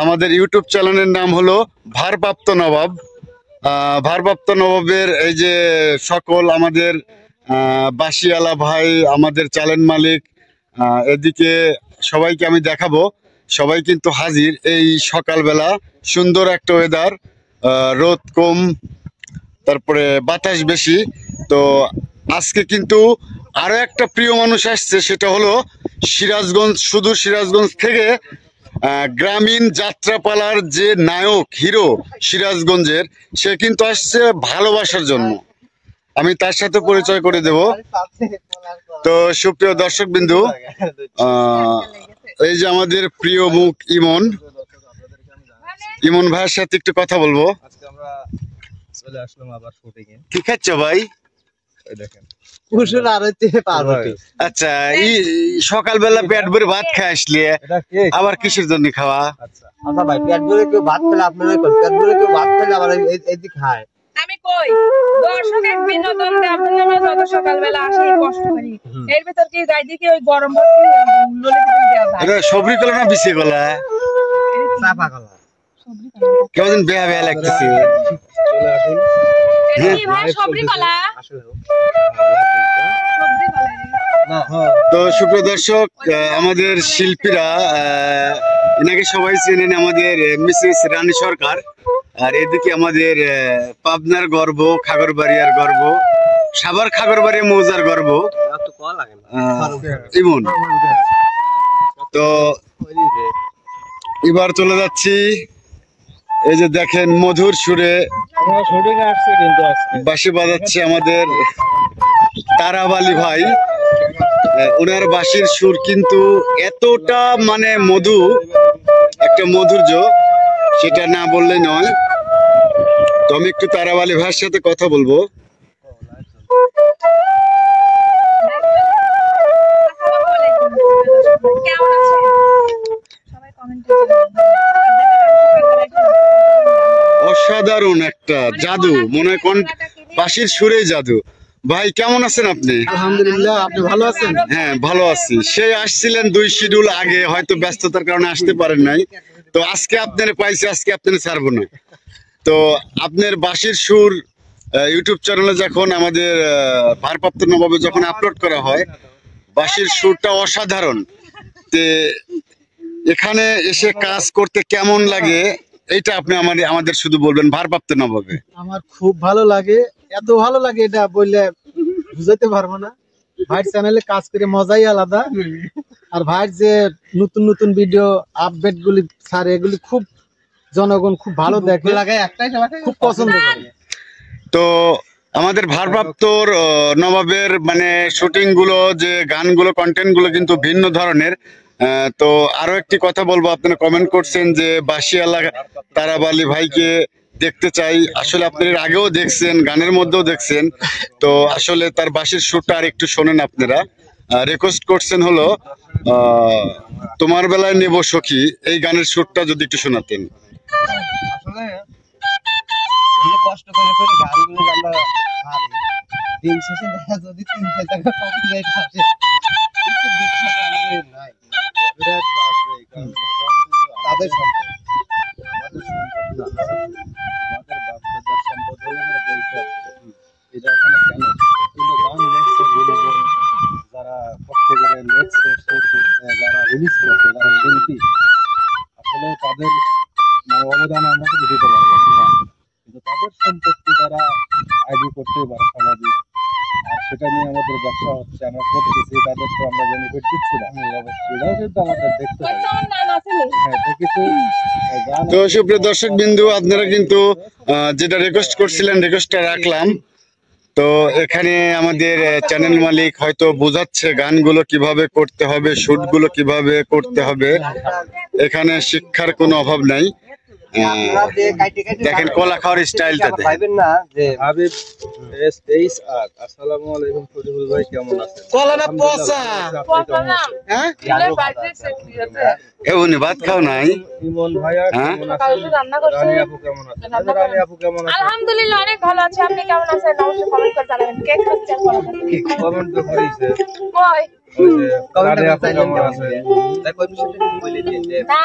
আমাদের ইউটিউব চ্যানেলের নাম হলো ভারপ্রাপ্ত নবাব। ভারপ্রাপ্ত নবাবের এই যে সকল আমাদের বাসিয়ালা ভাই, আমাদের চ্যানেল মালিক, এদিকে সবাইকে আমি দেখাবো। সবাই কিন্তু হাজির এই সকালবেলা, সুন্দর একটা ওয়েদার, রোদ কম, তারপরে বাতাস বেশি। তো আজকে কিন্তু আরো একটা প্রিয় মানুষ আসছে, সেটা হলো সিরাজগঞ্জ, শুধু সিরাজগঞ্জ থেকে গ্রামীণ যাত্রাপালার যে নায়ক হিরো সিরাজগঞ্জের, সে কিন্তু আসছে ভালোবাসার জন্য। আমি তার সাথে পরিচয় করে দেব। তো সুপ্রিয় দর্শক বিন্দু, এই যে আমাদের প্রিয় মুখ ইমন, ইমন ভাইয়ের সাথে একটু কথা বলবো। কি খাচ্ছ ভাই? আচ্ছা, সকালবেলা পেট ভরে ভাত খাই আসলে আবার কিসের জন্য খাওয়া? ভাই পেট ভরে কেউ ভাত খেলে আপনার পেট ভরে কেউ ভাত খেলে আবার এই খায়। আমি কই দর্শকের বিনোদন দেওয়ার জন্য আমরা যত সকালবেলা আসি কষ্ট করি, এর ভিতর কি যাই দেখি ওই গরম ভাত ললি দিন দেওয়া যায়। এটা সবরি কলা না বিসি কলা? চাপা কলা। কেমন বেয়া বেয়া লাগতেছে? চলে আসুন। এই ভাই সবরি কলা আসলে সবরি কলা না। তো সুপ্রিয় দর্শক, আমাদের শিল্পীরা, এনাকে সবাই চেনেন, আমাদের মিসেস রানী সরকার। আর এদিকে আমাদের পাবনার গর্ব, খাগড়বাড়িয়ার গর্ব, সাভার খাগড়বাড়িয়া মৌজার গর্ব ইমন। তো এবার চলে যাচ্ছি, এই যে দেখেন মধুর সুরে বাঁশি বাজাচ্ছে আমাদের তারাবালি ভাই। ওনার বাঁশির সুর কিন্তু এতটা মানে মধু, একটা মাধুর্য, সেটা না বললেই নয়। তো আমি একটু তারাবালি ভাইয়ের সাথে কথা বলবো। অসাধারণ একটা জাদু, মনে হয় কোন বাঁশির সুরে জাদু। ভাই কেমন আছেন আপনি? আলহামদুলিল্লাহ, আপনি ভালো আছেন? হ্যাঁ ভালো আছি। সেই আসছিলেন 2 শিডিউল আগে, হয়তো ব্যস্ততার কারণে আসতে পারেন নাই। তো আজকে আপনার পাইছি, আজকে আপনার ছাড়বো না। তো আপনার বাঁশির সুর ইউটিউব চ্যানেলে যখন আমাদের ভারপ্রাপ্ত নবাবে যখন আপলোড করা হয়, বাঁশির সুরটা অসাধারণ। তে এখানে এসে কাজ করতে কেমন লাগে এইটা আপনি আমাদের শুধু বলবেন ভারপ্রাপ্ত নবাবে। আমার খুব ভালো লাগে, এত ভালো লাগে এটা বললে বুঝাতে পারবো না। ভাইয়ের চ্যানেলে কাজ করে মজাই আলাদা। আর ভাইয়ের যে নতুন নতুন ভিডিও আপডেট গুলি ছাড়ে, এগুলি খুব জনগণ খুব ভালো দেখে, খুব পছন্দ করে। তো আমাদের ভারপ্রাপ্ত নবাবের মানে শুটিং গুলো, যে গানগুলো, কন্টেন্ট গুলো কিন্তু ভিন্ন ধরনের। তো আরো একটি কথা বলবো, আপনারা কমেন্ট করছেন যে বাঁশিয়ালা তারাবালি ভাইকে দেখতে চাই। আসলে আপনারা এর আগেও দেখছেন, গানের মধ্যেও দেখছেন। তো আসলে তার বাঁশির সুরটা আর একটু শোনেন আপনারা। রিকোয়েস্ট করছেন হলো তোমার বেলায় নেব সখী, এই গানের সুরটা যদি একটু শোনাতেন। আসলে কষ্ট করে গানগুলো আমরা ছাড়ি, দিন শেষে দেখা যদি 3-4 টাকা কপিরাইট আসে, একটু দেখতে আমাদের নাই। কপিরাইট আসবে কারণ তাদের সম্পদ, আমাদের সম্পদ না, আমাদের বাপদাদার সম্পদ হলে আমরা বলতে এটা এখানে কেন? কিন্তু গান লেখছে গুণগুণ, যারা কষ্ট করে লেখছে, সুর করছে, যারা রিলিজ করছে, যারা শিল্পী, আসলে তাদের অবদান আমরা কিছু দিতে পারবো না। কিন্তু তাদের সম্পত্তি তারা আইডি করতে পারে স্বাভাবিক, আর সেটা নিয়ে আমাদের ব্যবসা হচ্ছে, আমরা করতেছি, তাদের তো আমরা বেনিফিট দিচ্ছি না। এটাও কিন্তু আমাদের দেখতে হবে। তো সুপ্রিয় দর্শক বিন্দু, আপনারা কিন্তু যেটা রিকোয়েস্ট করছিলেন, রিকোয়েস্টটা রাখলাম। তো এখানে আমাদের চ্যানেল মালিক হয়তো বোঝাচ্ছে গানগুলো কিভাবে করতে হবে, শুটগুলো কিভাবে করতে হবে। এখানে শিক্ষার কোনো অভাব নাই। দেখেন কলা খাওয়ার স্টাইলটা ভাইবেন না যে হাবিব S23 আসসালামু আলাইকুম ফরিদুল ভাই, কেমন আছেন? কলা না পচা, হ্যাঁ এমনি ভাত খাও নাই? ইমন ভাইয়া কেমন আছেন? রান্না করছেন? রানী আপু কেমন আছেন? রানী আপু কেমন আছেন? আলহামদুলিল্লাহ অনেক ভালো আছি। আপনি কেমন আছেন? অবশ্যই কমেন্ট করে জানাবেন। কেক খাচ্ছি আর কমেন্ট তো করেছে, কই রানী আপু কেমন আছেন? তাই কই বিষয়টা বলে দিন। না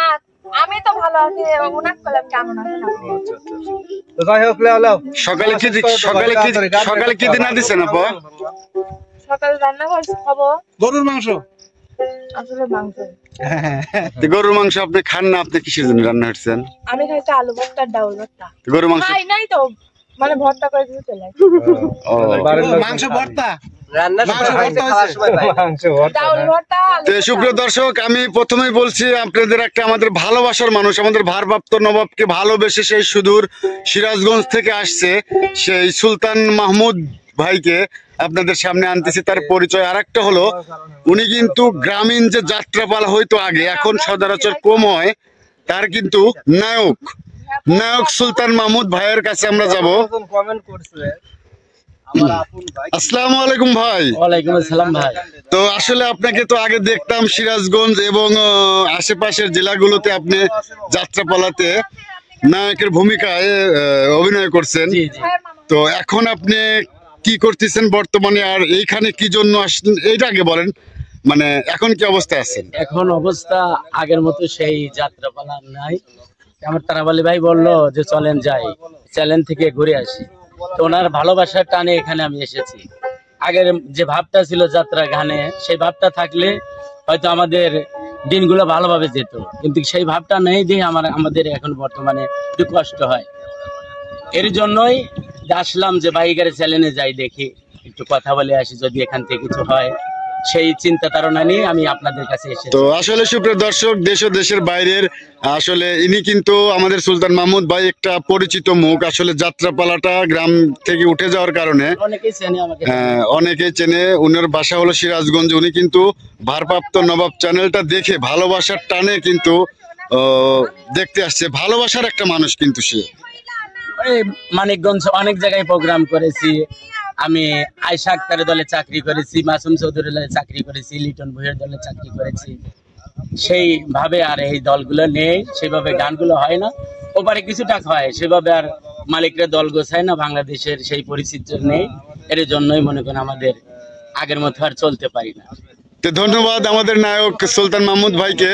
আমি তো আছে ওনাকে বললাম কেমন আছেন আপনি। তো যাই হোক লেও লেও সকালে কি দিনা দিছেন আপা? সকালে রান্না করছি খাবো গরুর মাংস। আসলে মাংস। তো গরুর মাংস আপনি খান না, আপনি কিসের জন্য রান্না করছেন? আমি খাইছি আলু ভর্তা ডাউল ভর্তা। তো গরুর মাংস খাই নাই তো মানে ভর্তা করে দিতে চলে ও মাংস ভর্তা। ডাউল ভর্তা আলু তো সুপ্রিয় দর্শক, আমি প্রথমেই বলছি আপনাদের একটা আমাদের ভালোবাসার মানুষ, আমাদের ভারপ্রাপ্ত নবাবকে ভালোবেসে সেই সুদূর সিরাজগঞ্জ থেকে আসছে সেই সুলতান মাহমুদ ভাইকে আপনাদের সামনে আনতেছি। তার পরিচয় আরেকটা হলো, উনি কিন্তু গ্রামীণ যে যাত্রাপালা হয়তো আগে এখন সচরাচর কম হয়, তার কিন্তু নায়ক সুলতান মাহমুদ ভাইয়ের কাছে আমরা যাব। কমেন্ট করছে আমার আপন ভাই। আসসালামু আলাইকুম ভাই। ওয়ালাইকুম আসসালাম ভাই। তো আসলে আপনাকে তো আগে দেখতাম সিরাজগঞ্জ এবং আশেপাশের জেলাগুলোতে আপনি যাত্রাপালাতে নায়কের ভূমিকায় অভিনয় করছেন। জি জি। তো এখন আপনি কি করতেছেন বর্তমানে, আর এইখানে কি জন্য আসছেন এইটা আগে বলেন, মানে এখন কি অবস্থায় আছেন? এখন অবস্থা আগের মতো সেই যাত্রাপালা নাই। আমার তারাবালি ভাই বললো যে চলেন যাই, চ্যালেঞ্জ থেকে ঘুরে আসি। তো ওনার ভালোবাসার টানে এখানে আমি এসেছি। আগের যে ভাবটা ছিল যাত্রা গানে, সেই ভাবটা থাকলে হয়তো আমাদের দিনগুলো ভালোভাবে যেত, কিন্তু সেই ভাবটা নেই দিয়ে আমাদের এখন বর্তমানে একটু কষ্ট হয়। এর জন্যই আসলাম যে বাইকের চ্যালেঞ্জে যাই, দেখি একটু কথা বলে আসি, যদি এখান থেকে কিছু হয় সেই চিন্তা ধারণা নিয়ে আমি আপনাদের কাছে এসেছি। তো আসলে সুপ্রিয় দর্শক, দেশ ও দেশের বাইরের আসলে ইনি কিন্তু আমাদের সুলতান মাহমুদ ভাই একটা পরিচিত মুখ। আসলে যাত্রাপালাটা গ্রাম থেকে উঠে যাওয়ার কারণে অনেকেই চেনে আমাকে। অনেকেই চেনে। উনার বাসা হলো সিরাজগঞ্জ। উনি কিন্তু ভারপ্রাপ্ত নবাব চ্যানেলটা দেখে ভালোবাসার টানে কিন্তু দেখতে আসছে। ভালোবাসার একটা মানুষ কিন্তু সে। এই মানিকগঞ্জ অনেক জায়গায় প্রোগ্রাম করেছি আমি। আয়শা আক্তারের দলে চাকরি করেছি, মাসুম চৌধুরীর দলে চাকরি করেছি, লিটন ভুঁইয়ার দলে চাকরি করেছি। সেইভাবে আর এই দলগুলো নেই, সেভাবে গানগুলো হয় না। ওপারে কিছুটা হয়, সেভাবে আর মালিকরা দল গোছায় না। বাংলাদেশের সেই পরিস্থিতি নেই, এর জন্যই মনে করেন আমাদের আগের মতো আর চলতে পারি না। তো ধন্যবাদ আমাদের নায়ক সুলতান মাহমুদ ভাইকে।